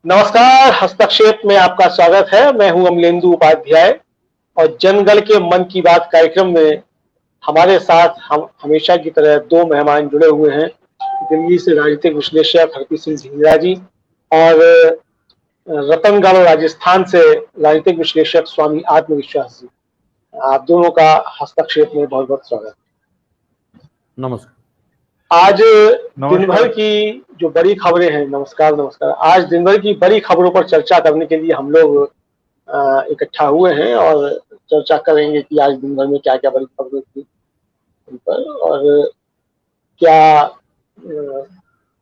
नमस्कार। हस्तक्षेप में आपका स्वागत है। मैं हूं अमलेंदु उपाध्याय और जनगण के मन की बात कार्यक्रम में हमारे साथ हम हमेशा की तरह दो मेहमान जुड़े हुए हैं। दिल्ली से राजनीतिक विश्लेषक हरप्रीत सिंह ढींगरा जी और रतनगढ़ राजस्थान से राजनीतिक विश्लेषक स्वामी आत्मविश्वास जी। आप दोनों का हस्तक्षेप में बहुत बहुत स्वागत। नमस्कार। आज दिन भर की जो बड़ी खबरें हैं, नमस्कार नमस्कार, आज दिन भर की बड़ी खबरों पर चर्चा करने के लिए हम लोग इकट्ठा हुए हैं और चर्चा करेंगे कि आज दिन भर में क्या क्या बड़ी खबरें थी उन पर और क्या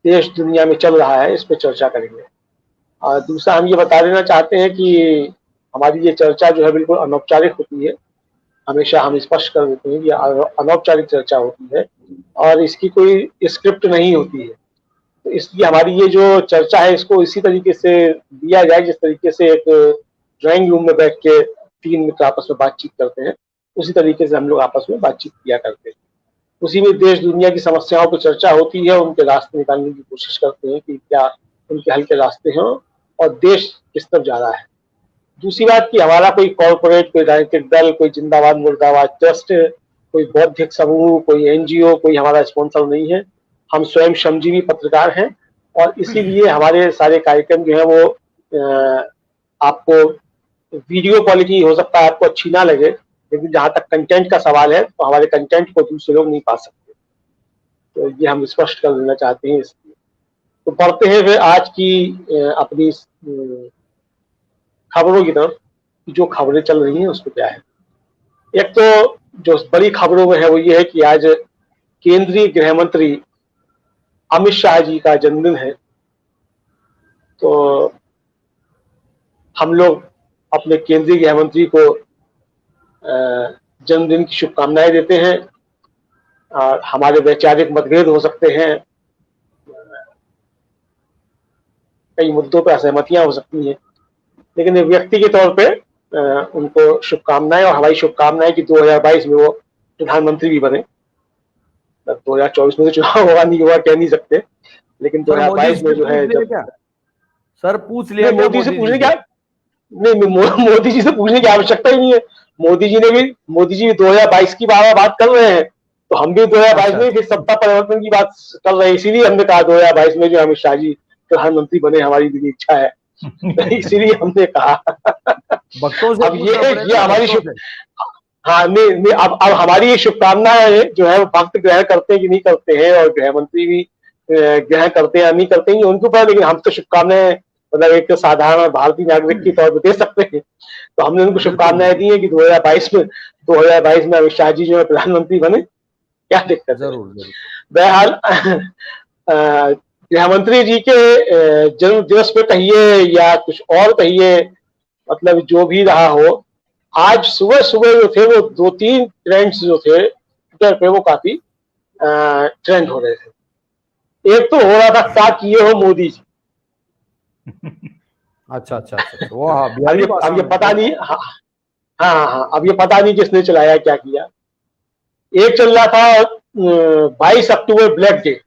देश दुनिया में चल रहा है, इस पर चर्चा करेंगे। और दूसरा हम ये बता देना चाहते हैं कि हमारी ये चर्चा जो है बिल्कुल अनौपचारिक होती है। हमेशा हम स्पष्ट कर देते हैं कि अनौपचारिक चर्चा होती है और इसकी कोई स्क्रिप्ट नहीं होती है। तो इसलिए हमारी ये जो चर्चा है इसको इसी तरीके से दिया जाए जिस तरीके से एक ड्राइंग रूम में बैठ के तीन मित्र आपस में बातचीत करते हैं, उसी तरीके से हम लोग आपस में बातचीत किया करते हैं। उसी में देश दुनिया की समस्याओं पर चर्चा होती है, उनके रास्ते निकालने की कोशिश करते हैं कि क्या उनके हल के रास्ते हैं और देश किस तरफ जा रहा है। दूसरी बात कि हमारा कोई कॉर्पोरेट, कोई राजनीतिक दल, कोई जिंदाबाद मुर्दाबाद ट्रस्ट, कोई बौद्धिक समूह, कोई एनजीओ, कोई हमारा स्पॉन्सर नहीं है। हम स्वयं श्रमजीवी पत्रकार हैं और इसीलिए हमारे सारे कार्यक्रम जो है वो आपको वीडियो क्वालिटी हो सकता है आपको अच्छी ना लगे, लेकिन जहां तक कंटेंट का सवाल है तो हमारे कंटेंट को दूसरे लोग नहीं पा सकते। तो ये हम स्पष्ट कर देना चाहते हैं। इसलिए तो बढ़ते हैं फिर आज की अपनी खबरों की तरफ, जो खबरें चल रही हैं उसको क्या है। एक तो जो बड़ी खबरों में है वो ये है कि आज केंद्रीय गृह मंत्री अमित शाह जी का जन्मदिन है। तो हम लोग अपने केंद्रीय गृह मंत्री को जन्मदिन की शुभकामनाएं देते हैं। और हमारे वैचारिक मतभेद हो सकते हैं, कई मुद्दों पर असहमतियां हो सकती हैं, लेकिन व्यक्ति के तौर पे उनको शुभकामनाएं और हमारी शुभकामनाएं कि 2022 में वो प्रधानमंत्री भी बने। 2024 में तो चुनाव होगा नहीं होगा कह नहीं सकते, लेकिन 2022 में जो है जब सर पूछ लिया मोदी से पूछने क्या नहीं, मोदी जी से पूछने की आवश्यकता ही नहीं है। मोदी जी भी 2022 की बात कर रहे हैं, तो हम भी 2022 में फिर सत्ता परिवर्तन की बात कर रहे हैं। इसीलिए हमने कहा 2022 में जो अमित शाह जी प्रधानमंत्री बने, हमारी भी इच्छा है। इसीलिए हमने कहा अब ये हमारी हाँ नहीं अब हमारी ये शुभकामना जो है भक्त ग्रहण करते हैं कि नहीं करते हैं और गृह मंत्री भी ग्रहण करते हैं या नहीं करते हैं उनके ऊपर, लेकिन हम तो शुभकामनाएं मतलब एक साधारण भारतीय नागरिक के तौर पर दे सकते हैं। तो हमने उनको शुभकामनाएं दी है कि 2022 में अमित शाह जी जो है प्रधानमंत्री बने। क्या दिक्कत है? बहरहाल गृह मंत्री जी के जन्म दिवस पे कहिए या कुछ और कहिए, मतलब जो भी रहा हो, आज सुबह सुबह जो थे वो 2-3 ट्रेंड्स जो थे ट्विटर पे वो काफी ट्रेंड हो रहे थे। एक तो हो रहा था क्या किए हो मोदी जी। अच्छा वो अब ये पता नहीं, हाँ अब ये पता नहीं किसने चलाया क्या किया। एक चल रहा था 22 अक्टूबर ब्लैक डे।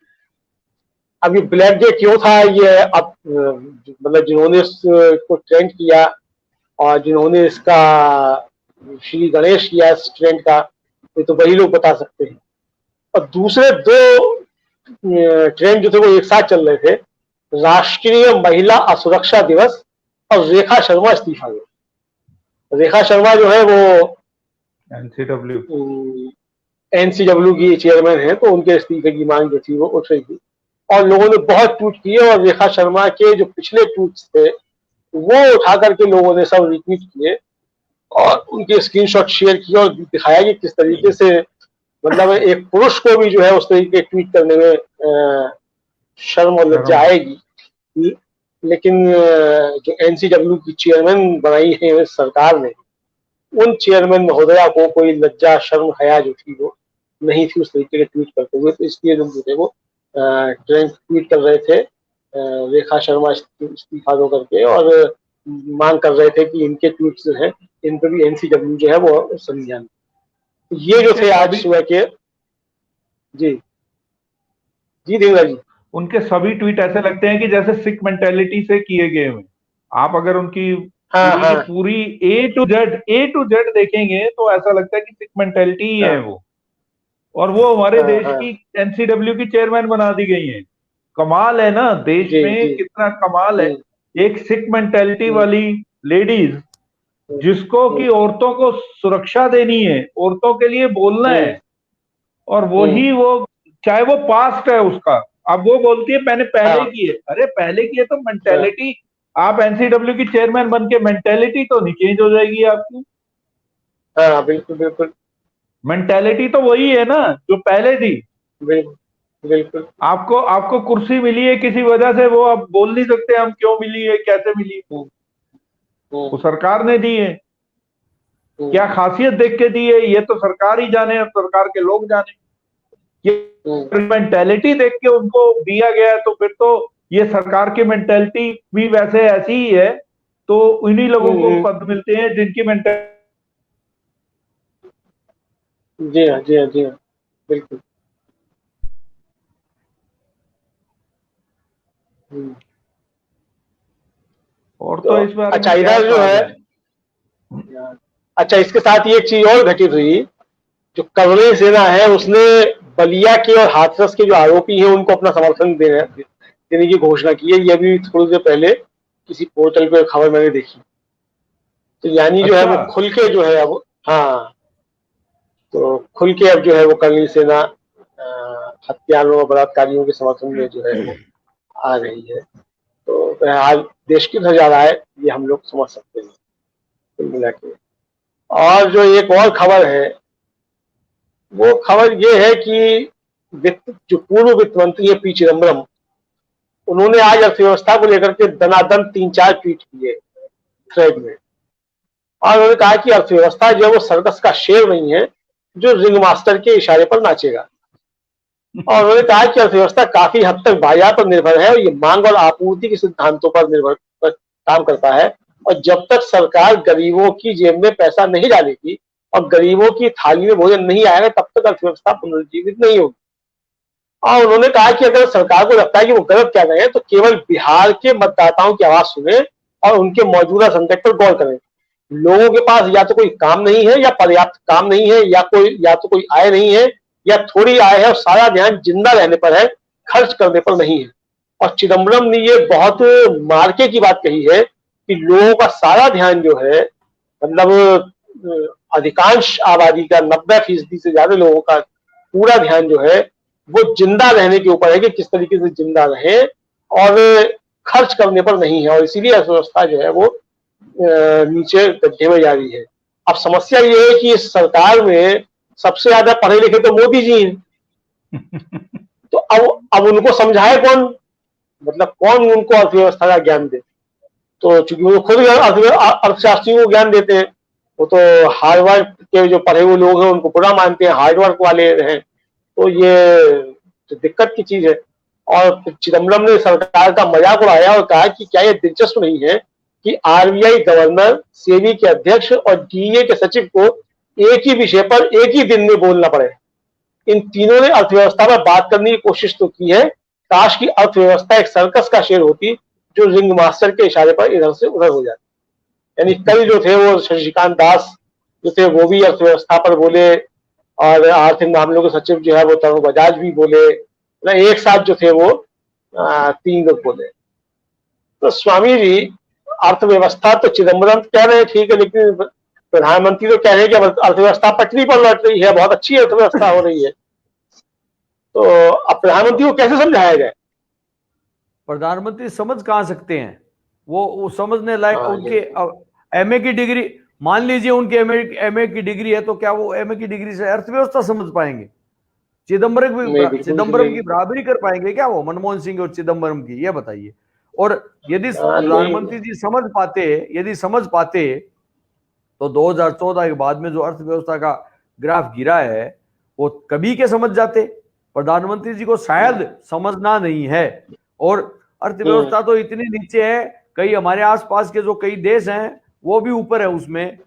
अब ये ब्लैक डे क्यों था, ये अब मतलब जिन्होंने इसको ट्रेंड किया और जिन्होंने इसका श्री गणेश किया इस ट्रेंड का, ये तो वही लोग बता सकते हैं। और दूसरे दो ट्रेंड जो थे वो एक साथ चल रहे थे, राष्ट्रीय महिला असुरक्षा दिवस और रेखा शर्मा इस्तीफा दे। रेखा शर्मा जो है वो एनसीडब्ल्यू की चेयरमैन है, तो उनके इस्तीफे की मांग जो थी वो उठ रही थी और लोगों ने बहुत ट्वीट किए और रेखा शर्मा के जो पिछले ट्वीट्स थे वो उठा करके लोगों ने सब रिट्वीट किए और उनके स्क्रीनशॉट शेयर किए और दिखाया कि किस तरीके से मतलब एक पुरुष को भी जो है उस तरीके ट्वीट करने में शर्म और लज्जा आएगी। लेकिन जो एनसीडब्ल्यू की चेयरमैन बनाई है सरकार ने, उन चेयरमैन महोदया को कोई लज्जा शर्म हया जो थी वो नहीं थी उस तरीके के ट्वीट करते हुए। तो इसलिए लोग जो थे वो ट्रेंड ट्वीट कर रहे थे रेखा शर्मा इस्तीफा दो करके और मांग कर रहे थे कि इनके ट्वीट जो है इन पर भी एनसीडब्ल्यू जो है वो संज्ञान। ये जो थे आज सुबह के जी ढींगरा जी। उनके सभी ट्वीट ऐसे लगते हैं कि जैसे सिख मेंटेलिटी से किए गए हुए। आप अगर उनकी हाँ पूरी हाँ की पूरी ए टू जेड देखेंगे तो ऐसा लगता है कि सिख मेंटेलिटी ही है हाँ वो। और वो हमारे हाँ देश हाँ। की एनसीडब्ल्यू की चेयरमैन बना दी गई है। कमाल है ना, देश जी में जी। कितना कमाल है। हम्म, एक सिख मेंटेलिटी हम्म, वाली लेडीज, हम्म, जिसको कि औरतों को सुरक्षा देनी है, औरतों के लिए बोलना हम्म, है, और हम्म, वही वो, चाहे वो पास्ट है उसका, अब वो बोलती है मैंने पहले हाँ की है। अरे पहले की है तो हाँ मेंटेलिटी, आप एनसीडब्ल्यू की चेयरमैन बन के मेंटेलिटी तो नहीं चेंज हो जाएगी आपकी। हाँ, बिल्कुल बिल्कुल मेंटेलिटी तो वही है ना जो पहले थी। बिल्कुल बिल्कुल। आपको आपको कुर्सी मिली है किसी वजह से, वो आप बोल नहीं सकते हम क्यों मिली है, कैसे मिली है। हम्म, वो हम्म, सरकार ने दी है। हम्म, क्या खासियत देख के दी है ये तो सरकार ही जाने और सरकार के लोग जाने। हम्म, ये मेंटेलिटी देख के उनको दिया गया है, तो फिर तो ये सरकार की मेंटेलिटी भी वैसे ऐसी ही है। तो उन्हीं लोगों को हम्म, पद मिलते हैं जिनकी मेंटेलिटी। जी हाँ जी हाँ जी हाँ, बिल्कुल। हम्म, और तो तो इस बारे अच्छा में क्या इधर जो कहा है, जाए। अच्छा इसके साथ ये एक चीज और घटित हुई। जो कर्नल सेना है उसने बलिया के और हाथरस के जो आरोपी हैं उनको अपना समर्थन देने की घोषणा की है। ये अभी थोड़ी देर पहले किसी पोर्टल पे खबर मैंने देखी। तो यानी जो है अच्छा। वो खुल के जो है अब, हाँ, तो खुल के अब जो है वो कर्नल सेना हत्यारों और बलात्कारियों के समर्थन में जो है वो आ रही है। तो बहरहाल देश किधर जा रहा है ये हम लोग समझ सकते हैं कुल मिला के। और जो एक और खबर है, वो खबर ये है कि जो पूर्व वित्त मंत्री है पी चिदम्बरम, उन्होंने आज अर्थव्यवस्था को लेकर के दनादन 3-4 ट्वीट किए थ्रेड में। और उन्होंने कहा कि अर्थव्यवस्था जो है वो सर्कस का शेर नहीं है जो रिंग मास्टर के इशारे पर नाचेगा। और उन्होंने कहा कि अर्थव्यवस्था काफी हद तक बाजार पर निर्भर है और ये मांग और आपूर्ति के सिद्धांतों पर निर्भर पर काम करता है। और जब तक सरकार गरीबों की जेब में पैसा नहीं डालेगी और गरीबों की थाली में भोजन नहीं आएगा तब तक अर्थव्यवस्था पुनर्जीवित नहीं होगी। और उन्होंने कहा कि अगर सरकार को लगता है कि वो गलत कह रहे हैं तो केवल बिहार के मतदाताओं की आवाज सुने और उनके मौजूदा संकट पर गौर करें। लोगों के पास या तो कोई काम नहीं है या पर्याप्त काम नहीं है या तो कोई आय नहीं है या थोड़ी आय है और सारा ध्यान जिंदा रहने पर है, खर्च करने पर नहीं है। और चिदम्बरम ने ये बहुत मार्के की बात कही है कि लोगों का सारा ध्यान जो है, मतलब अधिकांश आबादी का 90% से ज्यादा लोगों का पूरा ध्यान जो है वो जिंदा रहने के ऊपर है कि किस तरीके से जिंदा रहे और खर्च करने पर नहीं है। और इसीलिए अर्थव्यवस्था जो है वो नीचे गड्ढे में जा रही है। अब समस्या ये है कि इस सरकार में सबसे ज्यादा पढ़े लिखे तो मोदी जी हैं। तो अब उनको समझाए कौन, मतलब कौन उनको अर्थव्यवस्था का ज्ञान दे। तो चूंकि वो खुद अर्थशास्त्रियों को ज्ञान देते हैं, वो तो हार्वर्ड के जो पढ़े हुए लोग हैं उनको बुरा मानते हैं, हार्डवर्क वाले हैं। तो ये तो दिक्कत की चीज है। और चिदम्बरम ने सरकार का मजाक उड़ाया और कहा कि क्या ये दिलचस्प नहीं है कि आरबीआई गवर्नर, सेबी के अध्यक्ष और डीए के सचिव को एक ही विषय पर एक ही दिन में बोलना पड़े। इन तीनों ने अर्थव्यवस्था पर बात करने की कोशिश तो की है, काश की अर्थव्यवस्था एक सर्कस का शेर होती जो रिंग मास्टर के इशारे पर इधर से उधर हो जाती। यानी कल जो थे वो शशिकांत दास जो थे वो भी अर्थव्यवस्था पर बोले और आर्थिक मामलों के सचिव जो है वो तरुण बजाज भी बोले, एक साथ जो थे वो 3 लोग बोले। तो स्वामी जी, अर्थव्यवस्था तो चिदम्बरम कह रहे हैं ठीक है, लेकिन प्रधानमंत्री तो कह रहे हैं कि अर्थव्यवस्था पटरी पर लौट रही है, बहुत अच्छी अर्थव्यवस्था हो रही है। तो अब प्रधानमंत्री को कैसे समझाया जाए। प्रधानमंत्री समझ कहाँ सकते हैं, वो समझने लायक हाँ उनके एमए की डिग्री, मान लीजिए उनके एमए की डिग्री है तो क्या वो एमए की डिग्री से अर्थव्यवस्था समझ पाएंगे? नहीं, बिल्कुल चिदम्बरम नहीं। की बराबरी कर पाएंगे क्या वो, मनमोहन सिंह और चिदम्बरम की? ये बताइए। और यदि नहीं। प्रधानमंत्री जी समझ पाते, यदि समझ पाते तो 2014 के बाद में जो अर्थव्यवस्था का ग्राफ गिरा है वो कभी के समझ जाते। प्रधानमंत्री जी को शायद समझना नहीं है। और अर्थव्यवस्था तो इतनी नीचे है, कई हमारे आसपास के जो कई देश हैं वो भी ऊपर है उसमें।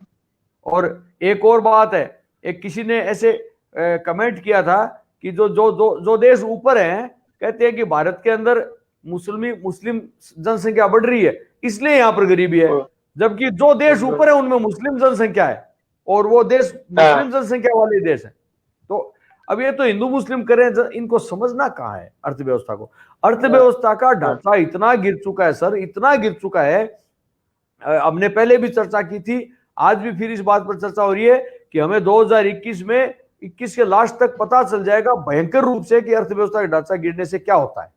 और एक और बात है, एक किसी ने ऐसे कमेंट किया था कि जो जो जो जो देश ऊपर हैं कहते हैं कि भारत के अंदर मुस्लिम जनसंख्या बढ़ रही है इसलिए यहाँ पर गरीबी है, जबकि जो देश ऊपर है उनमें मुस्लिम जनसंख्या है और वो देश मुस्लिम जनसंख्या वाले देश है। तो अब ये तो हिंदू मुस्लिम करें, इनको समझना कहाँ है अर्थव्यवस्था को। अर्थव्यवस्था का ढांचा इतना गिर चुका है सर, इतना गिर चुका है। हमने पहले भी चर्चा की थी, आज भी फिर इस बात पर चर्चा हो रही है कि हमें 2021 में 21 के लास्ट तक पता चल जाएगा भयंकर रूप से कि अर्थव्यवस्था का ढांचा गिरने से क्या होता है।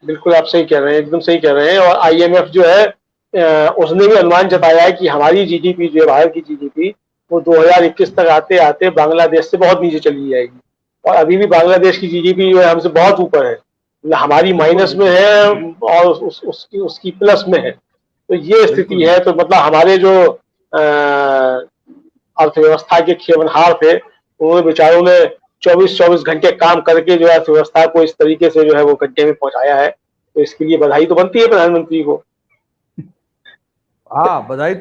बिल्कुल आप सही कह रहे हैं, एकदम सही कह रहे हैं। और IMF जो है उसने भी अनुमान जताया है कि हमारी GDP जो है, भारत की GDP, वो 2021 तक आते आते बांग्लादेश से बहुत नीचे चली जाएगी। और अभी भी बांग्लादेश की GDP जो है हमसे बहुत ऊपर है, हमारी माइनस में है और उसकी प्लस में है। तो ये स्थिति है। तो मतलब हमारे जो अर्थव्यवस्था के खेवनहार थे, उन्होंने बेचारों ने 24 घंटे काम करके जो है अर्थव्यवस्था को इस तरीके से जो है वो गड्ढे में पहुंचाया है। तो इसके लिए बधाई तो बनती है प्रधानमंत्री को। हाँ, बधाई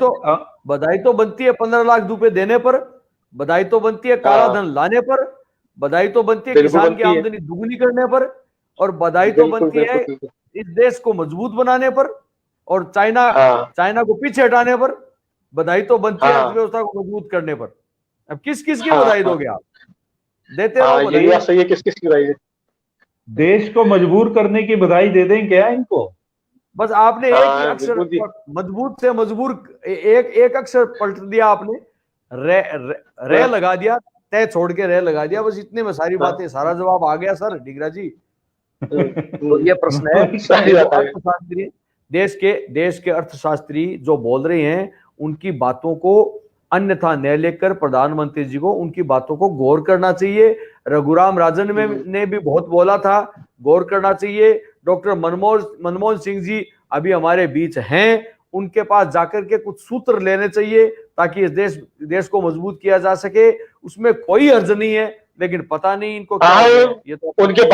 तो बनती है 15 लाख रुपए देने पर, बधाई तो बनती है काला धन लाने पर, बधाई तो बनती है किसान की आमदनी दुगनी करने पर, और बधाई तो बनती है इस देश को मजबूत बनाने पर और चाइना को पीछे हटाने पर। बधाई तो बनती है अर्थव्यवस्था को मजबूत करने पर। अब किस किस की बधाई दोगे आप? देते रहो बधाई। ये सही है, किस किस की बधाई? देश को मजबूर करने की बधाई दे दें क्या इनको? बस आपने एक ही अक्षर मजबूत से मजबूर, एक अक्षर पलट दिया आपने, रे लगा दिया, तय छोड़ के रे लगा दिया, बस इतने में सारी बातें, सारा जवाब आ गया सर डिगरा जी। तो ये प्रश्न है, अर्थशास्त्री देश के अर्थशास्त्री जो बोल रहे हैं उनकी बातों को अन्यथा न लेकर प्रधानमंत्री जी को उनकी बातों को गौर करना चाहिए। रघुराम राजन ने भी बहुत बोला था, गौर करना चाहिए। डॉक्टर मनमोहन सिंह जी अभी हमारे बीच हैं, उनके पास जाकर के कुछ सूत्र लेने चाहिए ताकि इस देश को मजबूत किया जा सके। उसमें कोई हर्ज नहीं है, लेकिन पता नहीं इनको क्या है। ये तो उनके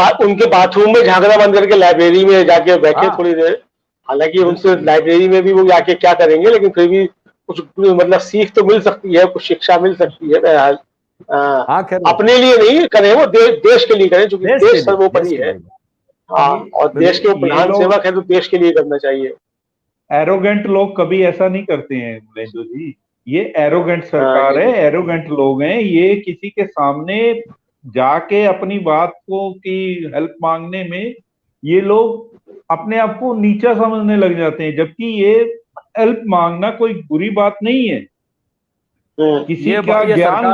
बाथरूम में झांकना बंद करके लाइब्रेरी में जाके बैठे थोड़ी देर। हालांकि उनसे लाइब्रेरी में भी वो जाके क्या करेंगे, लेकिन फिर भी कुछ मतलब सीख तो मिल सकती है, कुछ शिक्षा मिल सकती है। बहरहाल अपने लिए नहीं करें, वो देश के लिए करें, क्योंकि देश सर्वोपरि है। और देश के प्रधान सेवक है तो देश के लिए करना चाहिए। एरोगेंट लोग कभी ऐसा नहीं करते हैं महेंद्र जी, ये एरोगेंट सरकार है, एरोगेंट लोग हैं। ये किसी के सामने जाके अपनी बात को की हेल्प मांगने में ये लोग अपने आप को नीचा समझने लग जाते हैं, जबकि ये हेल्प मांगना कोई बुरी बात नहीं है। किसी का ज्ञान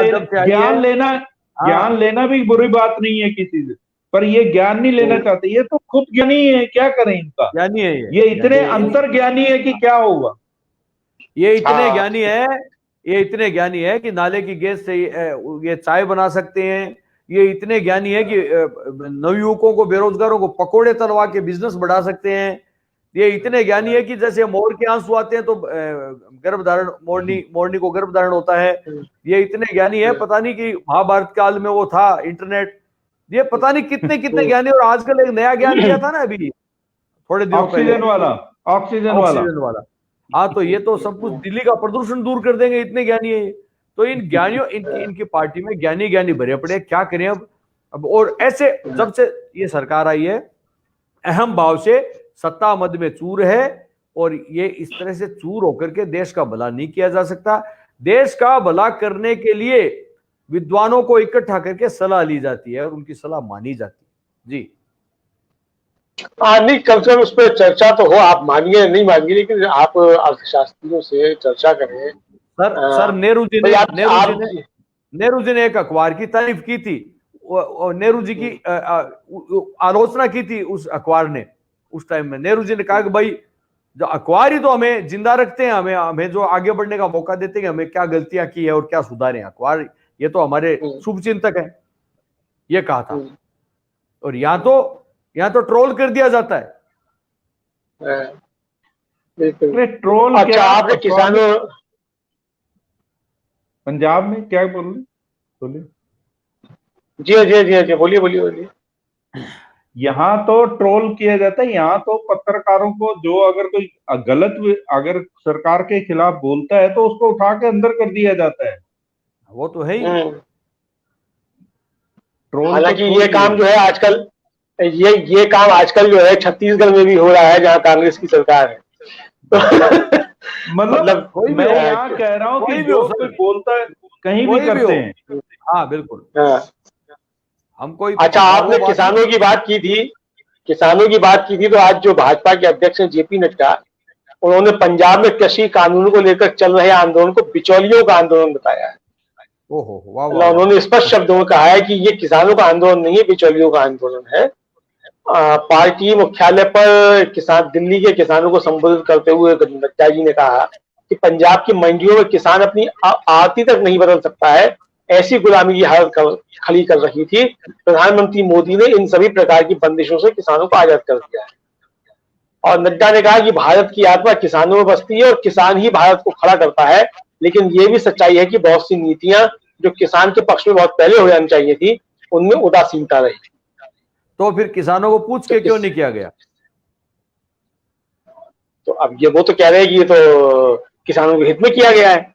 लेना भी बुरी बात नहीं है किसी से, पर ये ज्ञान नहीं लेना चाहते। ये तो खुद ज्ञानी है, क्या करें इनका? ज्ञानी है ये इतने अंतर ज्ञानी है कि क्या होगा। ये इतने ज्ञानी है कि नाले की गैस से ये चाय बना सकते हैं। ये इतने ज्ञानी है कि नवयुवकों को, बेरोजगारों को पकोड़े तलवा के बिजनेस बढ़ा सकते हैं। ये इतने ज्ञानी है कि जैसे मोर के आंसू आते हैं तो गर्भधारण, मोरनी को गर्भधारण होता है। ये इतने ज्ञानी है, पता नहीं कि महाभारत काल में वो था इंटरनेट। ये पता नहीं कितने ज्ञानी। और आजकल एक नया ज्ञान दिया था ना अभी थोड़े दिनों पहले, ऑक्सीजन वाला। हाँ, तो ये तो सब कुछ दिल्ली का प्रदूषण दूर कर देंगे, इतने ज्ञानी है। तो इन ज्ञानियों इनकी पार्टी में ज्ञानी भरे पड़े, क्या करें अब। और ऐसे जब से ये सरकार आई है, अहम भाव से सत्ता मद में चूर है, और ये इस तरह से चूर होकर के देश का भला नहीं किया जा सकता। देश का भला करने के लिए विद्वानों को इकट्ठा करके सलाह ली जाती है और उनकी सलाह मानी जाती है। जी नहीं, कम से कम उस पर चर्चा तो हो। आप मानिए नहीं मानिए, लेकिन आप अर्थशास्त्रियों से चर्चा करें। सर नेहरू जी ने एक अखबार की तारीफ की थी, नेहरू जी की आलोचना की थी उस अखबार ने। उस टाइम में नेहरू जी ने कहा कि भाई जो अखबार ही तो हमें जिंदा रखते हैं, हमें जो आगे बढ़ने का मौका देते हैं, हमें क्या गलतियां की है और क्या सुधारें। अखबार ये तो हमारे शुभ चिंतक है, ये कहा था। और यहाँ तो ट्रोल कर दिया जाता है। ट्रोल अच्छा, आपने किसानों पंजाब में क्या बोलिए? जी बोलिए। यहाँ तो ट्रोल किया जाता है। यहाँ तो पत्रकारों को जो अगर कोई अगर सरकार के खिलाफ बोलता है तो उसको उठा के अंदर कर दिया जाता है। वो तो है ही। ट्रोल हालांकि तो ये काम जो है आजकल, ये काम आजकल जो है छत्तीसगढ़ में भी हो रहा है, जहाँ कांग्रेस की सरकार है। तो मतलब कोई भी मैं हो, यहाँ कह रहा हूँ कि कोई भी हो जो कोई सर, बोलता है कहीं भी कोई भी हो। करते हैं। हाँ बिल्कुल, हाँ। हम कोई अच्छा, वो आपने बात नहीं। किसानों की बात की थी, किसानों की बात की थी, तो आज जो भाजपा के अध्यक्ष हैं जेपी नड्डा, उन्होंने पंजाब में कृषि कानून को लेकर चल रहे आंदोलन को बिचौलियों का आंदोलन बताया है। ओहो, वाह वाह मतलब वाह। उन्होंने स्पष्ट शब्दों में कहा है कि ये किसानों का आंदोलन नहीं है, बिचौलियों का आंदोलन है। पार्टी मुख्यालय पर किसान, दिल्ली के किसानों को संबोधित करते हुए नड्डा जी ने कहा कि पंजाब की मंडियों में किसान अपनी आरती तक नहीं बदल सकता है, ऐसी गुलामी की हालत खड़ी कर रही थी। प्रधानमंत्री मोदी ने इन सभी प्रकार की बंदिशों से किसानों को आजाद कर दिया है। और नड्डा ने कहा कि भारत की आत्मा किसानों में बसती है और किसान ही भारत को खड़ा करता है, लेकिन ये भी सच्चाई है कि बहुत सी नीतियां जो किसान के पक्ष में बहुत पहले हो जानी चाहिए थी, उनमें उदासीनता रही। तो फिर किसानों को पूछ के क्यों नहीं किया गया? तो अब ये वो तो कह रहे हैं कि ये तो किसानों के हित में किया गया है,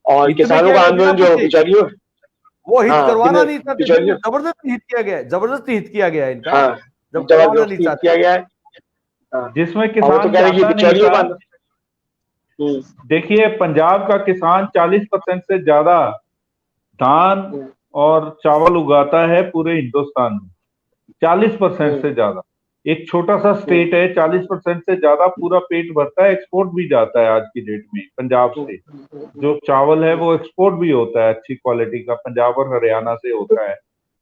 और हित में किसानों किया का गया बिना आंदोलन जो पूछे? बिचौलियों, वो हित हाँ, करवाना नहीं चाहते, फिर बिचौलियों, जबरदस्ती हित किया गया है, जबरदस्ती हित किया गया है इनका, हाँ, जब करवाना नहीं जबरदस्ती चाहते। किया गया है। हाँ, जिसमें और वो तो किसान कह रहे हैं कि चाहता नहीं बिचौलियों का था। आंदोलन। देखिए पंजाब का किसान 40% से ज्यादा धान हम्म, और चावल उगाता है पूरे हिंदुस्तान में, 40% से ज्यादा। एक छोटा सा स्टेट है, 40% से ज्यादा पूरा पेट भरता है, एक्सपोर्ट भी जाता है आज की डेट में पंजाब से। जो चावल है वो एक्सपोर्ट भी होता है अच्छी क्वालिटी का, पंजाब और हरियाणा से होता है।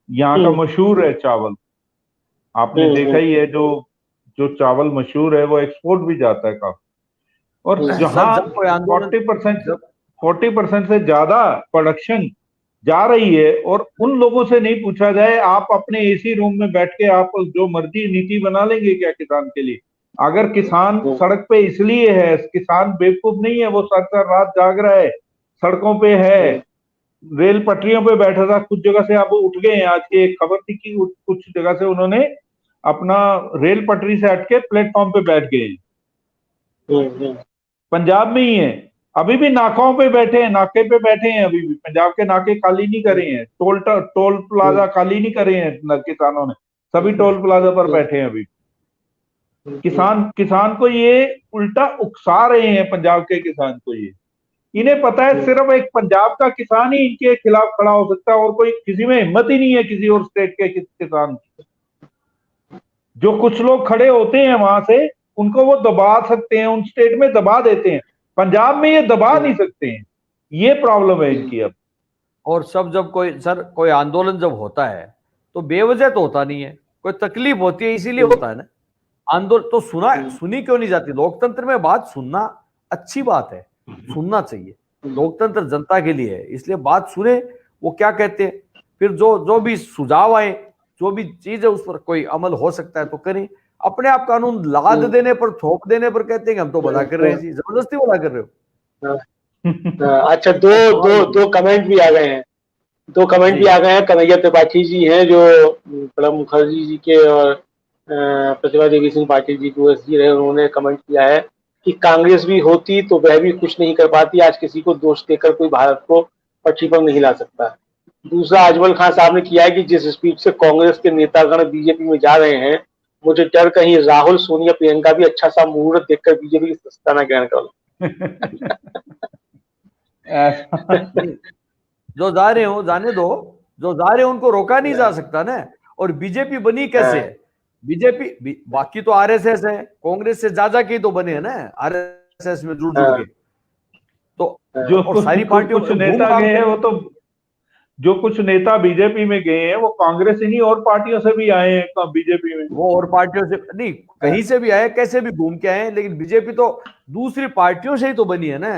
यहाँ का मशहूर है चावल, आपने देखा ही है। जो जो चावल मशहूर है वो एक्सपोर्ट भी जाता है काफी। और सर जहां जब कोई आंदोलन, 40% से ज्यादा प्रोडक्शन जा रही है, और उन लोगों से नहीं पूछा जाए, आप अपने एसी रूम में बैठ के आप जो मर्जी नीति बना लेंगे क्या किसान के लिए? अगर किसान सड़क पे इसलिए है, किसान बेवकूफ नहीं है, वो सारी रात जाग रहा है, सड़कों पे है, रेल पटरियों पे बैठा था। कुछ जगह से आप उठ गए हैं, आज की एक खबर थी कि कुछ जगह से उन्होंने अपना रेल पटरी से हट के प्लेटफॉर्म पे बैठ गए हैं। पंजाब में ही है, अभी भी नाकों पे बैठे हैं, नाके पे बैठे हैं, अभी भी पंजाब के नाके खाली नहीं करे हैं, टोल प्लाजा खाली नहीं करे हैं किसानों ने, सभी टोल प्लाजा पर बैठे हैं अभी। किसान को ये उल्टा उकसा रहे हैं, पंजाब के किसान को। ये इन्हें पता है सिर्फ एक पंजाब का किसान ही इनके खिलाफ खड़ा हो सकता है, और कोई किसी में हिम्मत ही नहीं है किसी और स्टेट के किसान की। जो कुछ लोग खड़े होते हैं वहां से, उनको वो दबा सकते हैं, उन स्टेट में दबा देते हैं, पंजाब में ये दबा नहीं सकते हैं। ये प्रॉब्लम है इनकी अब। और सब जब कोई सर कोई आंदोलन जब होता है तो बेवजह तो होता नहीं है, कोई तकलीफ होती है इसीलिए होता है ना आंदोलन। तो सुनी क्यों नहीं जाती? लोकतंत्र में बात सुनना अच्छी बात है, सुनना चाहिए। लोकतंत्र जनता के लिए है, इसलिए बात सुने वो क्या कहते हैं, फिर जो भी सुझाव आए, जो भी चीज है उस पर कोई अमल हो सकता है तो करें। अपने आप कानून लाद देने पर, थोप देने पर कहते हैं कि हम तो भला कर रहे हैं, जबरदस्ती भला कर रहे हो। अच्छा, दो कमेंट भी आ गए हैं, कन्हैया त्रिपाठी जी हैं जो प्रणब मुखर्जी जी के और प्रतिभा देवी सिंह पाटिल जी के ओएसडी रहे, उन्होंने कमेंट किया है कि कांग्रेस भी होती तो वह भी कुछ नहीं कर पाती, आज किसी को दोष देकर कोई भारत को पटरी पर नहीं ला सकता। दूसरा अजमल खान साहब ने किया है कि जिस स्पीड से कांग्रेस के नेतागण बीजेपी में जा रहे हैं, मुझे डर कहीं राहुल, सोनिया, प्रियंका भी अच्छा सा मुहूर्त देखकर बीजेपी की सत्ता न ग्रहण कर लो। जो जा रहे हो जाने दो, जो जा रहे हो उनको रोका नहीं जा सकता ना। और बीजेपी बनी कैसे है? बीजेपी बाकी तो आरएसएस है, कांग्रेस से ज्यादा के तो बने हैं ना आरएसएस में जुड़ के। तो जो सारी पार्टियों कुछ नेता गए हैं, वो तो जो कुछ नेता बीजेपी में गए हैं वो कांग्रेस ही नहीं और पार्टियों से भी आए हैं बीजेपी में। वो और पार्टियों से नहीं, कहीं से भी आए, कैसे भी घूम के आए, लेकिन बीजेपी तो दूसरी पार्टियों से ही तो बनी है ना।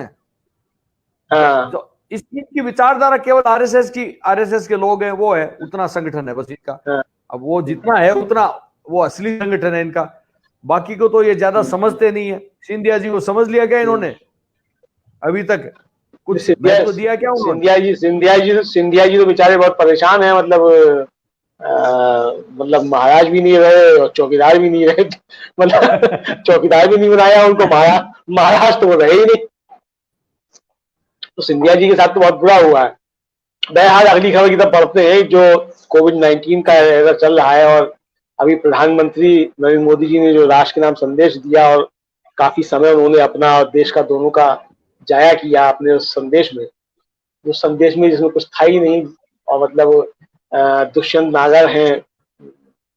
तो इस चीज की विचारधारा केवल आरएसएस के लोग हैं, वो है, उतना संगठन है बस इनका। अब वो जितना है उतना वो असली संगठन है इनका, बाकी को तो ये ज्यादा समझते नहीं है। सिंधिया जी को समझ लिया क्या इन्होंने? अभी तक कुछ तो दिया क्या उन्होंने? सिंधिया जी तो बेचारे बहुत परेशान हैं, मतलब महाराज भी नहीं रहे और चौकीदार भी नहीं रहे। मतलब चौकीदार भी नहीं बनाया उनको, महाराज तो वो रहे ही नहीं। तो सिंधिया जी के साथ तो बहुत बुरा हुआ है। बहरहाल अगली खबर की तरफ बढ़ते हैं, जो कोविड-19 का एरा चल रहा है और अभी प्रधानमंत्री नरेंद्र मोदी जी ने जो राष्ट्र के नाम संदेश दिया और काफी समय उन्होंने अपना और देश का दोनों का जाया किया अपने उस संदेश में, उस संदेश में जिसमें कुछ था ही नहीं। और मतलब दुष्यंत नागर हैं,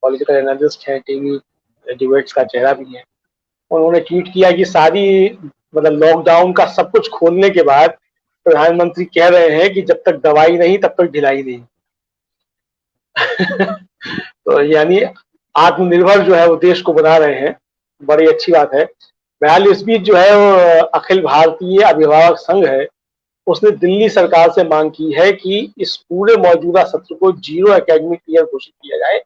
पॉलिटिकल एनालिस्ट हैं, टीवी डिबेट्स का चेहरा भी है। उन्होंने ट्वीट किया कि सारी मतलब लॉकडाउन का सब कुछ खोलने के बाद प्रधानमंत्री कह रहे हैं कि जब तक दवाई नहीं तब तक ढिलाई नहीं। तो यानी आत्मनिर्भर जो है वो देश को बना रहे हैं, बड़ी अच्छी बात है। बहरहाल इस बीच जो है वो अखिल भारतीय अभिभावक संघ है, उसने दिल्ली सरकार से मांग की है कि इस पूरे मौजूदा सत्र को जीरो एकेडमिक ईयर घोषित किया जाए।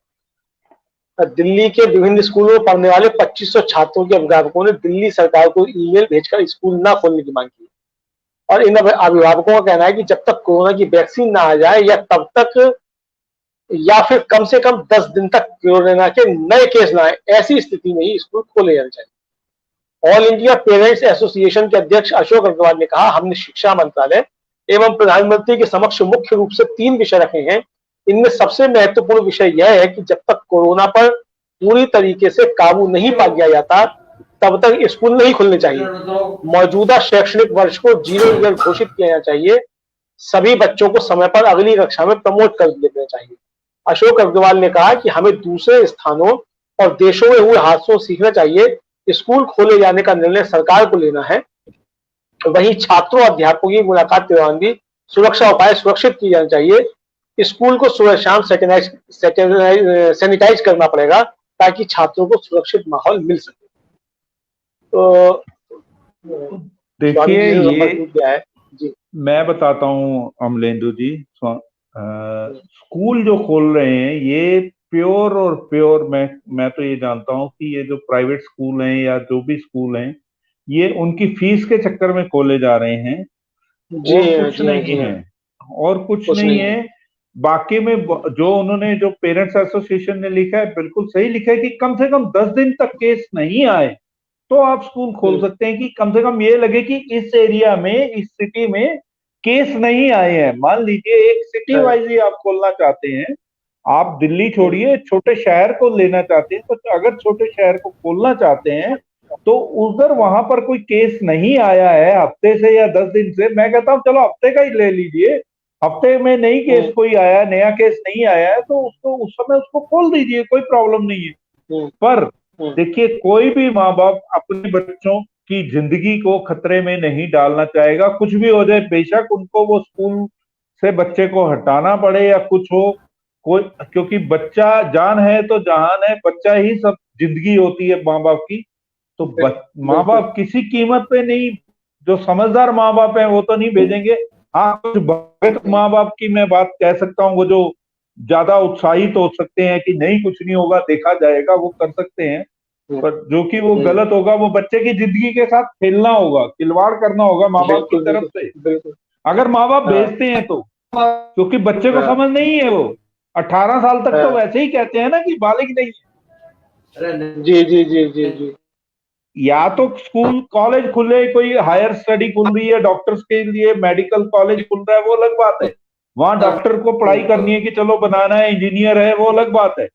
दिल्ली के विभिन्न स्कूलों में पढ़ने वाले 2500 छात्रों के अभिभावकों ने दिल्ली सरकार को ईमेल भेजकर स्कूल न खोलने की मांग की और इन अभिभावकों का कहना है कि जब तक कोरोना की वैक्सीन ना आ जाए या तब तक या फिर कम से कम 10 दिन तक कोरोना के नए केस ना आए, ऐसी स्थिति में ही स्कूल खोले जाने चाहिए। ऑल इंडिया पेरेंट्स एसोसिएशन के अध्यक्ष अशोक अग्रवाल ने कहा, हमने शिक्षा मंत्रालय एवं प्रधानमंत्री के समक्ष मुख्य रूप से 3 विषय रखे हैं। इनमें सबसे महत्वपूर्ण विषय यह है कि जब तक कोरोना पर पूरी तरीके से काबू नहीं पा लिया जाता तब तक स्कूल नहीं खुलने चाहिए। मौजूदा शैक्षणिक वर्ष को जीरो ईयर घोषित किया जाना चाहिए। सभी बच्चों को समय पर अगली कक्षा में प्रमोट कर देना चाहिए। अशोक अग्रवाल ने कहा कि हमें दूसरे स्थानों और देशों में हुए हादसों से सीखना चाहिए। स्कूल खोले जाने का निर्णय सरकार को लेना है। वहीं छात्रों और अध्यापकों की मुलाकात के दौरान भी सुरक्षा उपाय सुरक्षित किए जाने चाहिए। स्कूल को सुबह शाम सैनिटाइज करना पड़ेगा ताकि छात्रों को सुरक्षित माहौल मिल सके। तो देखिए ये क्या है जी, मैं बताता हूँ अमलेंदु जी, स्कूल जो खोल रहे हैं ये प्योर और प्योर, मैं तो ये जानता हूँ कि ये जो प्राइवेट स्कूल हैं या जो भी स्कूल हैं ये उनकी फीस के चक्कर में खोले जा रहे हैं और कुछ नहीं है, और कुछ नहीं है। बाकी में जो उन्होंने जो पेरेंट्स एसोसिएशन ने लिखा है बिल्कुल सही लिखा है कि कम से कम 10 दिन तक केस नहीं आए तो आप स्कूल खोल सकते हैं, कि कम से कम ये लगे कि इस एरिया में, इस सिटी में केस नहीं आए हैं। मान लीजिए एक सिटी वाइज ही आप खोलना चाहते हैं, आप दिल्ली छोड़िए छोटे शहर को लेना चाहते हैं, तो अगर छोटे शहर को खोलना चाहते हैं तो उधर वहां पर कोई केस नहीं आया है हफ्ते से या 10 दिन से, मैं कहता हूं चलो हफ्ते का ही ले लीजिए, हफ्ते में नहीं केस कोई आया, नया केस नहीं आया है तो उसको उस समय उसको खोल दीजिए, कोई प्रॉब्लम नहीं है। पर देखिए कोई भी माँ बाप अपने बच्चों की जिंदगी को खतरे में नहीं डालना चाहेगा, कुछ भी हो जाए, बेशक उनको वो स्कूल से बच्चे को हटाना पड़े या कुछ हो, कोई, क्योंकि बच्चा जान है तो जहान है, बच्चा ही सब जिंदगी होती है माँ बाप की। तो माँ बाप किसी कीमत पे नहीं, जो समझदार माँ बाप है वो तो नहीं भेजेंगे। हाँ कुछ भगत माँ बाप की मैं बात कह सकता हूँ, वो जो ज्यादा उत्साहित हो सकते हैं कि नहीं कुछ नहीं होगा देखा जाएगा, वो कर सकते हैं, पर जो कि वो गलत होगा, वो बच्चे की जिंदगी के साथ खेलना होगा, खिलवाड़ करना होगा माँ बाप की तरफ से। अगर माँ बाप भेजते हैं तो, क्योंकि बच्चे को समझ नहीं है, वो 18 साल तक तो वैसे ही कहते हैं ना कि बालिग नहीं है। जी जी जी जी जी, या तो स्कूल कॉलेज खुले, कोई हायर स्टडी खुल रही है डॉक्टर्स के लिए, मेडिकल कॉलेज खुल रहा है, वो अलग बात है, वहां डॉक्टर को पढ़ाई करनी है कि चलो बनाना है, इंजीनियर है, वो अलग बात है।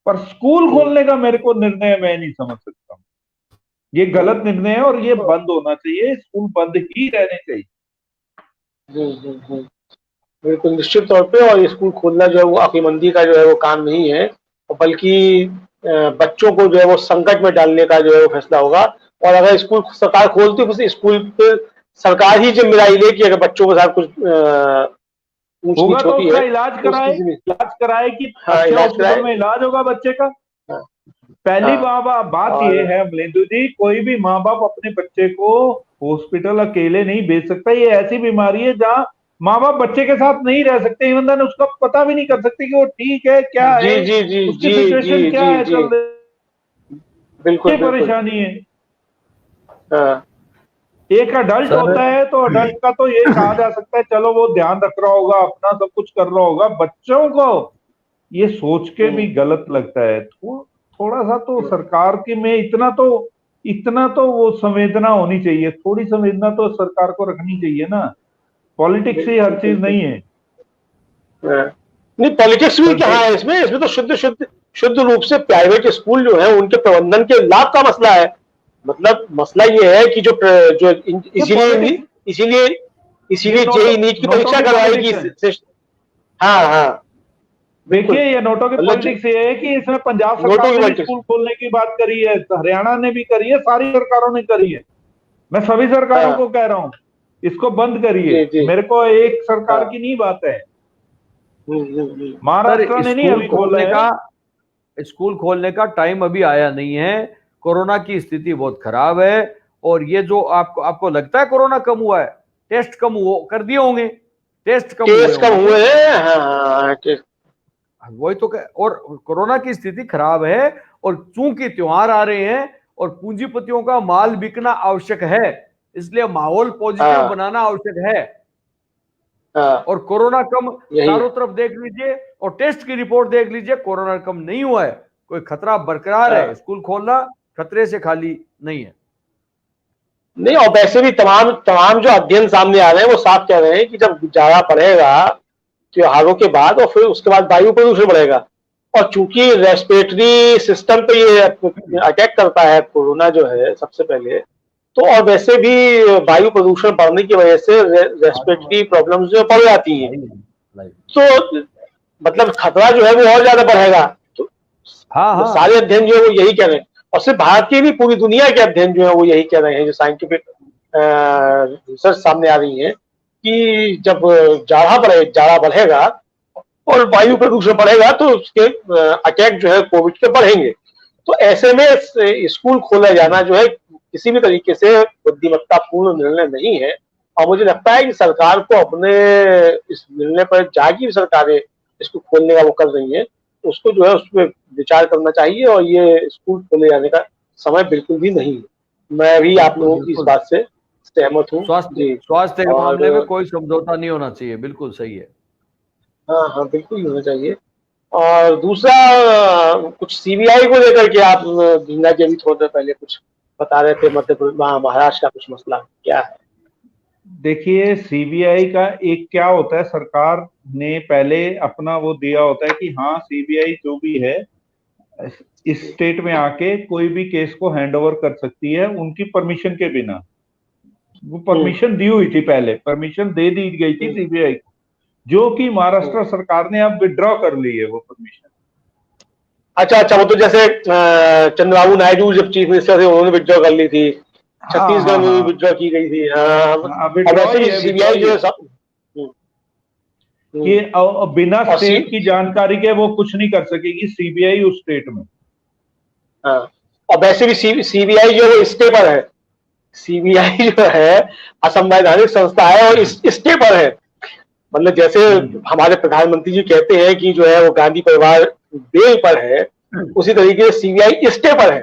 पर स्कूल खोलने का मेरे को निर्णय मैं नहीं समझ सकता, ये गलत निर्णय है और ये बंद होना चाहिए, स्कूल बंद ही रहने चाहिए। बिल्कुल निश्चित तौर पे। और स्कूल खोलना जो है वो अक्लमंदी का जो है वो काम नहीं है, बल्कि बच्चों को जो है वो संकट में डालने का जो है वो फैसला होगा। और अगर स्कूल सरकार खोलती है तो स्कूल पे सरकार ही जिम्मेदारी ले कि अगर बच्चों के साथ कुछ होगा तो उसका इलाज कराए, कि अच्छे हॉस्पिटल में इलाज होगा बच्चे का। पहली बात ये है अमलेंदु जी, कोई भी माँ बाप अपने बच्चे को हॉस्पिटल अकेले नहीं भेज सकता। ये ऐसी बीमारी है जहाँ माँ बाप बच्चे के साथ नहीं रह सकते, ईवन उसका पता भी नहीं कर सकते कि वो ठीक है क्या है, उसकी सिचुएशन क्या है, चल रही, बिल्कुल परेशानी है। एक अडल्ट होता है तो अडल्ट का तो ये कहा जा सकता है चलो वो ध्यान रख रहा होगा, अपना सब कुछ कर रहा होगा, बच्चों को ये सोच के भी गलत लगता है। थोड़ा सा तो सरकार के में इतना तो वो संवेदना होनी चाहिए, थोड़ी संवेदना तो सरकार को रखनी चाहिए ना, पॉलिटिक्स से हर चीज नहीं है। नहीं, पॉलिटिक्स भी क्या है इसमें? इसमें तो शुद्ध रूप से प्राइवेट स्कूल जो है उनके प्रबंधन के लाभ का मसला है। मतलब मसला ये है कि जो जो इसीलिए जेईई नीट की परीक्षा करवाएगी। हाँ हाँ, देखिए ये नोटों की पॉलिटिक्स ये है कि इसमें पंजाब सरकार ने स्कूल खोलने की बात करी है, हरियाणा ने भी करी है, सारी सरकारों ने करी है। मैं सभी सरकारों को कह रहा हूँ इसको बंद करिए। मेरे को एक सरकार की नहीं बात है, महाराष्ट्र ने नहीं अभी खोला है। स्कूल खोलने का टाइम अभी आया नहीं है। कोरोना की स्थिति बहुत खराब है। और ये जो आपको लगता है कोरोना कम हुआ है, टेस्ट कम कर दिए होंगे, टेस्ट कम हुए हैं। वही तो और कोरोना की स्थिति खराब है। और चूंकि त्योहार आ रहे हैं और पूंजीपतियों का माल बिकना आवश्यक है, इसलिए माहौल पॉजिटिव बनाना आवश्यक है। और कोरोना कम चारों तरफ देख लीजिए और टेस्ट की रिपोर्ट देख लीजिए, कोरोना कम नहीं हुआ है, कोई खतरा बरकरार है। स्कूल खोलना खतरे से खाली नहीं है। नहीं, और वैसे भी तमाम जो अध्ययन सामने आ रहे हैं वो साफ कह रहे हैं कि जब जाड़ा पड़ेगा त्योहारों के बाद और फिर उसके बाद वायु प्रदूषण बढ़ेगा। और चूंकि रेस्पिरेटरी सिस्टम पे ये अटैक करता है कोरोना जो है सबसे पहले, तो और वैसे भी वायु प्रदूषण बढ़ने की वजह से रेस्पिरेटरी प्रॉब्लम्स जो बढ़ जाती हैं, तो मतलब खतरा जो है वो और ज्यादा बढ़ेगा। तो सारे अध्ययन जो है वो यही कह रहे हैं, और सिर्फ भारत के नहीं, पूरी दुनिया के अध्ययन जो है वो यही कह रहे हैं, जो साइंटिफिक रिसर्च सामने आ रही है कि जब जाड़ा बढ़ेगा और वायु प्रदूषण बढ़ेगा तो उसके अटैक जो है कोविड के बढ़ेंगे। तो ऐसे में स्कूल खोला जाना जो है किसी भी तरीके से बुद्धिमत्तापूर्ण निर्णय नहीं है। और मुझे लगता है कि सरकार को अपने इस निर्णय पर, जहाँ की सरकारें इसको खोलने का वो कर रही है, उसको जो है उस पर विचार करना चाहिए। और ये स्कूल खोले जाने का समय बिल्कुल भी नहीं है। मैं भी आप लोगों की इस बात से सहमत हूँ। स्वास्थ्य के मामले में कोई समझौता नहीं होना चाहिए, बिल्कुल सही है। हाँ हाँ, बिल्कुल होना चाहिए। और दूसरा, कुछ सीबीआई को लेकर के आप गंगा जी अभी थोड़ी देर पहले कुछ बता रहे थे, मध्य प्रदेश महाराष्ट्र का कुछ मसला क्या है? देखिए सीबीआई का एक क्या होता है, सरकार ने पहले अपना वो दिया होता है कि हाँ सीबीआई जो भी है इस स्टेट में आके कोई भी केस को हैंड ओवर कर सकती है उनकी परमिशन के बिना। वो परमिशन दी हुई थी, पहले परमिशन दे दी गई थी सीबीआई को, जो कि महाराष्ट्र सरकार ने अब विड्रॉ कर ली है वो परमिशन। अच्छा, वो तो जैसे चंद्रबाबू नायडू जब चीफ मिनिस्टर थे उन्होंने विड्रॉ कर ली थी, छत्तीसगढ़ में भी विड्रॉ की गई थी। सीबीआई जो है कि बिना स्टेट की जानकारी के वो कुछ नहीं कर सकेगी सीबीआई उस स्टेट में। और वैसे भी सीबीआई जो है स्टे पर है। सीबीआई जो है असंवैधानिक संस्था है और स्टे पर है। मतलब जैसे हमारे प्रधानमंत्री जी कहते हैं कि जो है वो गांधी परिवार बेल पर है, उसी तरीके से सीबीआई स्टे पर है।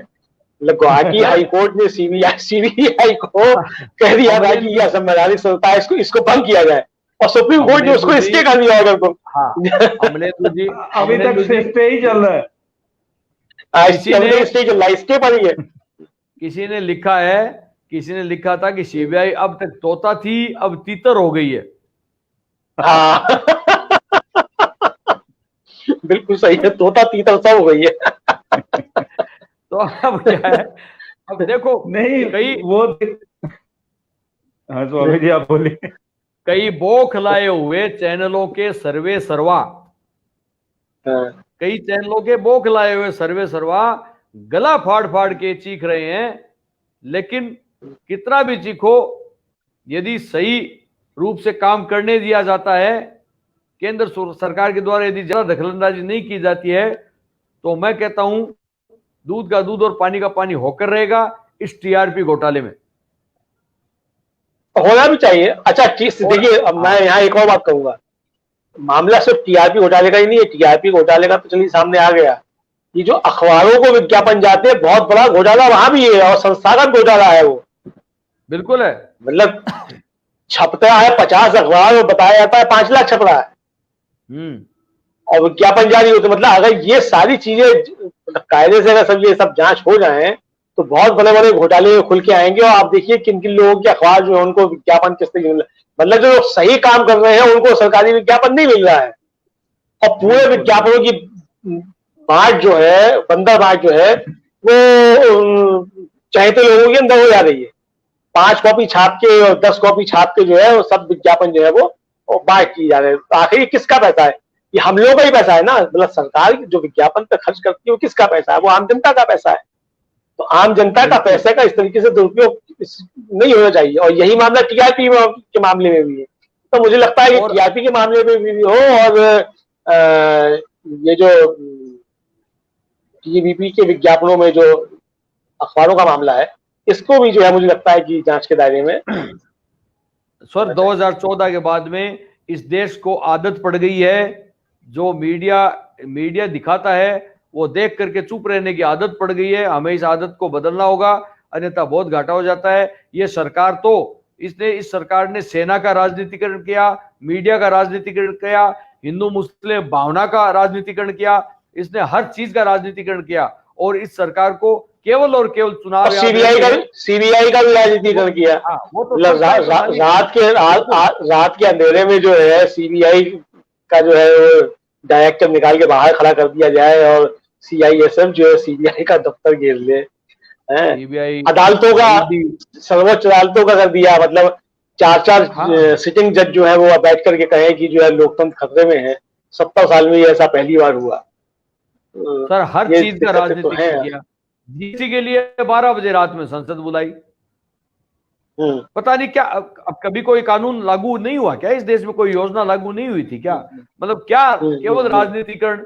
मतलब गुवाहाटी हाई कोर्ट ने सीबीआई को कह दिया था कि ये असंवैधानिक संस्था है, इसको बंद किया जाए, और सुप्रीम कोर्ट ने उसको स्टे कर दिया ऑर्डर को। अभी तक स्टे ही चल रहा है, स्टे पर ही है। किसी ने लिखा था कि सीबीआई अब तक तोता थी, अब तीतर हो गई है। बिल्कुल सही है, तोता तीतर सब हो गई है। तो अब क्या है, अब देखो नहीं हाँ स्वामी जी आप बोलिए। कई बौखलाए हुए चैनलों के सर्वे सर्वा, कई चैनलों के बौखलाए हुए सर्वे सर्वा गला फाड़ फाड़ के चीख रहे हैं, लेकिन कितना भी चीखो, यदि सही रूप से काम करने दिया जाता है, केंद्र सरकार के द्वारा यदि ज्यादा दखलंदाजी नहीं की जाती है, तो मैं कहता हूं दूध का दूध और पानी का पानी होकर रहेगा इस टीआरपी घोटाले में। होना भी चाहिए। अच्छा देखिए, अब मैं यहाँ एक और बात कहूंगा, मामला सिर्फ टीआरपी घोटाले का ही नहीं है। टीआरपी घोटाले का तो चलिए सामने आ गया, ये जो अखबारों को विज्ञापन जाते हैं, बहुत बड़ा घोटाला वहां भी है, और संस्थागत घोटाला है वो। बिल्कुल है। मतलब छपता है 50 अखबार और बताया जाता है 5 लाख छप रहा है, और विज्ञापन जारी होते। मतलब अगर ये सारी चीजें कायदे से अगर ये सब जांच हो जाए तो बहुत बड़े बड़े घोटाले खुल के आएंगे। और आप देखिए किन किन लोगों के अखबार जो है उनको विज्ञापन किस तरीके, मतलब जो सही काम कर रहे हैं उनको सरकारी विज्ञापन नहीं मिल रहा है, और पूरे विज्ञापनों की बांट जो है, बंदर बांट जो है, वो चाहते लोगों के अंदर हो जा रही है। 5 कॉपी छाप के और 10 कॉपी छाप के जो है वो सब विज्ञापन जो है वो बांट किए जा रहे हैं। तो आखिर ये किसका पैसा है? ये हम लोगों का ही पैसा है ना। मतलब सरकार जो विज्ञापन पे खर्च करती है वो किसका पैसा है? वो आम जनता का पैसा है। तो आम जनता का पैसे का इस तरीके से दुरुपयोग नहीं होना चाहिए। और यही मामला टीआरपी के मामले में भी है। तो मुझे लगता है कि टीआरपी के मामले में भी हो, और ये जो टीवीपी के विज्ञापनों में जो अखबारों का मामला है, इसको भी जो है मुझे लगता है कि जांच के दायरे में। सर 2014 के बाद में इस देश को आदत पड़ गई है, जो मीडिया दिखाता है वो देख करके चुप रहने की आदत पड़ गई है। हमें इस आदत को बदलना होगा, अन्यथा बहुत घाटा हो जाता है। ये सरकार तो इस सरकार ने सेना का राजनीतिकरण किया, मीडिया का राजनीतिकरण किया, हिंदू मुस्लिम भावना का राजनीतिकरण किया, इसने हर चीज का राजनीतिकरण किया। और इस सरकार को केवल और केवल चुनाव, सीबीआई का भी राजनीतिकरण किया। वो तो रात के अंधेरे में जो है सीबीआई का जो है वो डायरेक्टर निकाल के बाहर खड़ा कर दिया जाए, और सीआईएसएफ जो है सीबीआई का दफ्तर घेर ले। अदालतों का, सर्वोच्च अदालतों का कर दिया। मतलब 4 सिटिंग जज जो है वो बैठ करके कहे कि जो है लोकतंत्र खतरे में है। 70 साल में ये ऐसा पहली बार हुआ। सर हर चीज का राजनीति किया। जीसी के लिए 12 बजे रात में संसद बुलाई। पता नहीं क्या, अब कभी कोई कानून लागू नहीं हुआ क्या इस देश में? कोई योजना लागू नहीं हुई थी क्या? मतलब क्या केवल राजनीतिकरण।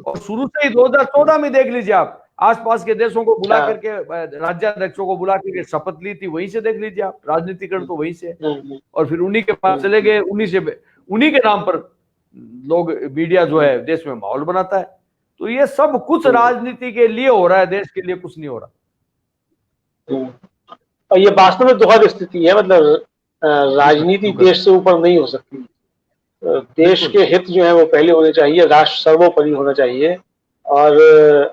और शुरू से ही 2014 में देख लीजिए आप, आसपास के देशों को बुला करके, राज्याध्यक्षों को बुला करके शपथ ली थी, वहीं से देख लीजिए आप, राजनीतिकरण तो वहीं से। और फिर उन्हीं के पास चले गए, उन्हीं के नाम पर लोग, मीडिया जो है देश में माहौल बनाता है। तो ये सब कुछ राजनीति के लिए हो रहा है, देश के लिए कुछ नहीं हो रहा। और ये वास्तव में दुखद स्थिति है। मतलब राजनीति देश से ऊपर नहीं हो सकती। देश के हित जो है वो पहले होने चाहिए, राष्ट्र सर्वोपरि होना चाहिए। और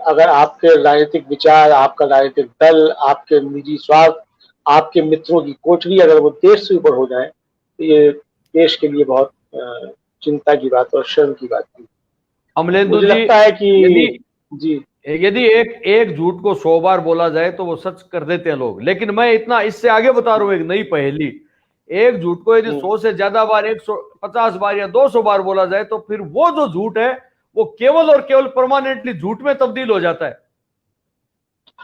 अगर आपके राजनीतिक विचार, आपका राजनीतिक दल, आपके निजी स्वार्थ, आपके मित्रों की कोठरी अगर वो देश से ऊपर हो जाए, तो ये देश के लिए बहुत चिंता की बात और शर्म की बात है। अमलेंदु जी, लगता है कि यदि एक झूठ को 100 बार बोला जाए तो वो सच कर देते हैं लोग। लेकिन मैं इतना इससे आगे बता रहा हूं, एक नई पहेली। एक झूठ को यदि 100 से ज्यादा बार, 150 बार या 200 बार बोला जाए, तो फिर वो जो झूठ है वो केवल और केवल परमानेंटली झूठ में तब्दील हो जाता है।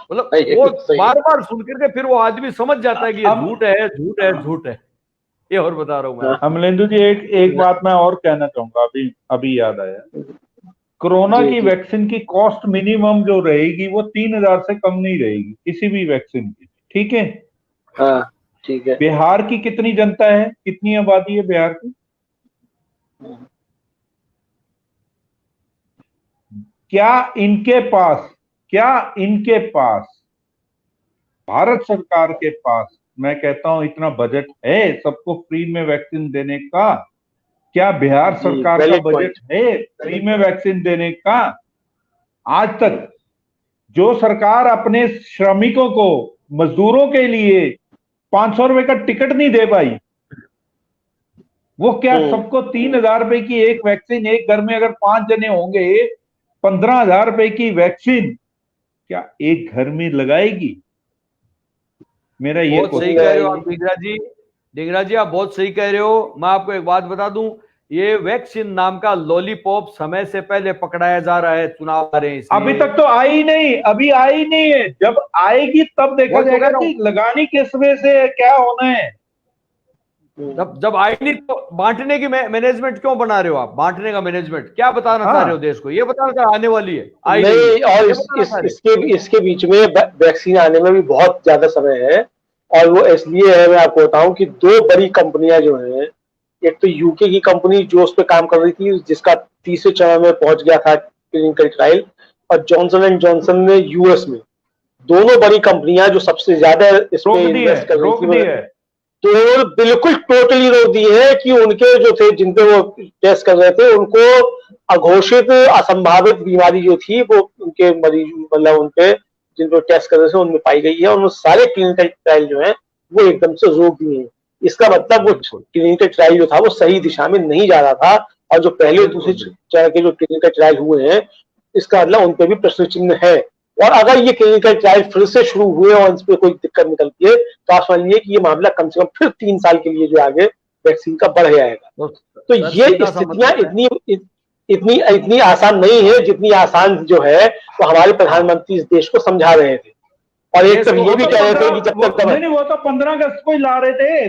मतलब वो बार बार सुन करके फिर वो आदमी समझ जाता है कि ये झूठ है, झूठ है, झूठ है। ये और बता रहा हूं मैं। अमलेंदु जी, एक बात मैं और कहना चाहूंगा, अभी याद आया। कोरोना की वैक्सीन की कॉस्ट मिनिमम जो रहेगी वो 3000 से कम नहीं रहेगी, किसी भी वैक्सीन की। ठीक है? हाँ, ठीक है। बिहार की कितनी जनता है, कितनी आबादी है बिहार की? क्या इनके पास भारत सरकार के पास, मैं कहता हूं, इतना बजट है सबको फ्री में वैक्सीन देने का? क्या बिहार सरकार का बजट है फ्री में वैक्सीन देने का? आज तक जो सरकार अपने श्रमिकों को, मजदूरों के लिए 500 रुपए का टिकट नहीं दे पाई, वो क्या सबको 3000 रुपए की एक वैक्सीन, एक घर में अगर 5 जने होंगे 15,000 रुपए की वैक्सीन क्या एक घर में लगाएगी? मेरा ये बहुत सही कह रहे हो आप डिंगरा जी, आप बहुत सही कह रहे हो। मैं आपको एक बात बता दूं, ये वैक्सीन नाम का लॉलीपॉप समय से पहले पकड़ाया जा रहा है, चुनाव आ रहे हैं, अभी तक तो आई नहीं, अभी आई नहीं है। जब आएगी तब देखा जाएगा कि लगानी किस वे से, क्या होना है। जब आई नहीं तो बांटने की मैनेजमेंट क्यों बना रहे हो आप? बांटने का मैनेजमेंट क्या बताना चाह रहे हो देश को? ये बताना चाह आने वाली है, आई नहीं। और इसके बीच में वैक्सीन आने में भी बहुत ज्यादा समय है। और वो इसलिए है, मैं आपको बताऊं कि 2 बड़ी कंपनियां जो हैं, एक तो यूके की कंपनी जो उस पर काम कर रही थी, जिसका तीसरे चरण में पहुंच गया था क्लिनिकल ट्रायल, और जॉनसन एंड जॉनसन ने यूएस में। दोनों बड़ी कंपनियां जो सबसे ज्यादा इसमें इन्वेस्ट कर रही थी, तो बिल्कुल टोटली रोक दी है कि उनके जो थे, जिन पे वो टेस्ट कर रहे थे, उनको अघोषित असंभावित बीमारी जो थी वो उनके मरीज, मतलब उनके जिन पे टेस्ट कर रहे थे उनमें पाई गई है। और सारे क्लिनिकल ट्रायल जो है वो एकदम से रोक दिए हैं। इसका मतलब वो क्लिनिकल ट्रायल जो था वो सही दिशा में नहीं जा रहा था, और जो पहले दूसरे चरण के जो क्लिनिकल ट्रायल हुए हैं, इसका मतलब उन पे भी प्रश्न चिन्ह है। और अगर ये क्लिनिकल ट्रायल फिर से शुरू हुए और इस पे कोई दिक्कत निकलती है, तो आप समझ लीजिए कि ये मामला कम से कम फिर 3 साल के लिए जो आगे वैक्सीन का बढ़ जाएगा। तो ये स्थितियां इतनी इतनी आसान नहीं है जितनी आसान जो है वो हमारे प्रधानमंत्री इस देश को समझा रहे थे। और एक तो ये भी कह रहे थे कि जब तक नहीं, वो तो 15 अगस्त को ही ला रहे थे,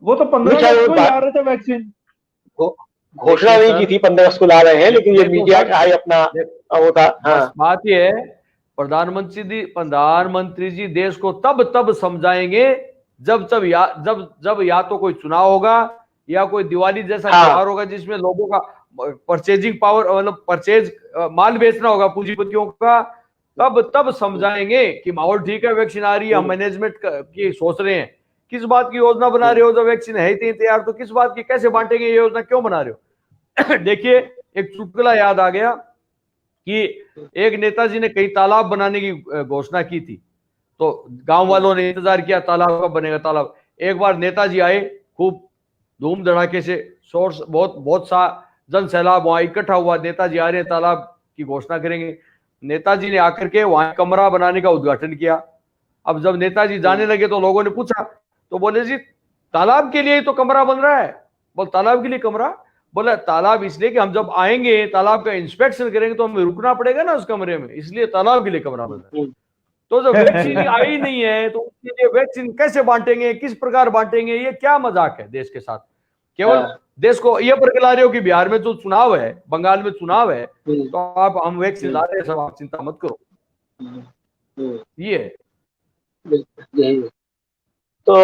वो तो 15 अगस्त को ही ला रहे थे वैक्सीन, घोषणा नहीं की थी 15 अगस्त को ला रहे हैं, लेकिन ये मीडिया का ही अपना वो था। हाँ, बात ये है, प्रधानमंत्री जी देश को तब समझाएंगे जब या तो कोई चुनाव होगा या कोई दिवाली जैसा त्योहार होगा जिसमें लोगों का परचेजिंग पावर, मतलब परचेज माल बेचना होगा पूंजीपतियों का, तब समझाएंगे कि माहौल ठीक है, वैक्सीन आ रही है, हम मैनेजमेंट की सोच रहे हैं। किस बात की योजना बना रहे हो जब वैक्सीन है ही तैयार, तो किस बात की, कैसे बांटेंगे ये योजना, क्यों बना रहे हो? देखिए, एक चुटकुला याद आ गया कि एक नेताजी ने कई तालाब बनाने की घोषणा की थी, तो गांव वालों ने इंतजार किया तालाब कब बनेगा तालाब। एक बार नेताजी आए, खूब धूम धड़ाके से, सोर्स बहुत सा जन सैलाब वहां इकट्ठा हुआ, नेताजी आ रहे हैं, तालाब की घोषणा करेंगे। नेताजी ने आकर के वहां कमरा बनाने का उद्घाटन किया। अब जब नेताजी जाने लगे तो लोगों ने पूछा, तो बोले जी तालाब के लिए ही तो कमरा बन रहा है। बोल तालाब के लिए कमरा? बोला तालाब इसलिए कि हम जब आएंगे तालाब का इंस्पेक्शन करेंगे तो हमें रुकना पड़ेगा ना उस कमरे में, इसलिए तालाब के लिए कमरा बन रहा है। तो जब वैक्सीन आई नहीं है तो उसके लिए वैक्सीन कैसे बांटेंगे, किस प्रकार बांटेंगे? ये क्या मजाक है देश के साथ? केवल देश को ये बरकला रहे हो कि बिहार में जो चुनाव है, बंगाल में चुनाव है, तो आप हम वैक्सीन ला रहे हैं, सब आप चिंता मत करो। ये तो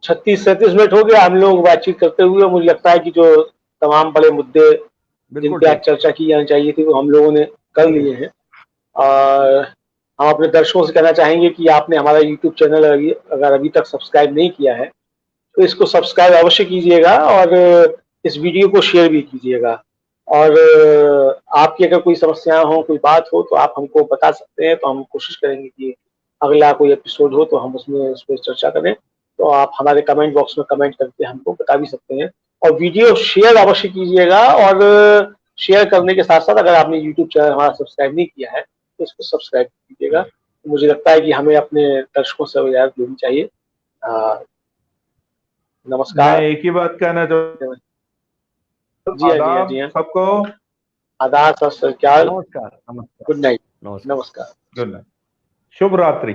36-37 मिनट हो गया हम लोग बातचीत करते हुए। मुझे लगता है कि जो तमाम बड़े मुद्दे जिन पे आज चर्चा की जानी चाहिए थी वो हम लोगों ने कर लिए हैं। और हम अपने दर्शकों से कहना चाहेंगे कि आपने हमारा YouTube चैनल अगर अभी तक सब्सक्राइब नहीं किया है तो इसको सब्सक्राइब अवश्य कीजिएगा और इस वीडियो को शेयर भी कीजिएगा। और आपकी अगर कोई समस्या हो, कोई बात हो, तो आप हमको बता सकते हैं, तो हम कोशिश करेंगे कि अगला कोई एपिसोड हो तो हम उसमें उस पर चर्चा करें। तो आप हमारे कमेंट बॉक्स में कमेंट करके हमको बता भी सकते हैं। और वीडियो शेयर अवश्य कीजिएगा, और शेयर करने के साथ साथ अगर आपने यूट्यूब चैनल हमारा सब्सक्राइब नहीं किया है तो इसको सब्सक्राइब कीजिएगा। तो मुझे लगता है कि हमें अपने दर्शकों से इजाजत लेनी चाहिए। नमस्कार। मैं एक ही बात कहना चाहूँगा, जी हाँ सबको आदाब, सत श्री अकाल, नमस्कार, गुड नाइट, नमस्कार, गुड नाइट, शुभ रात्रि।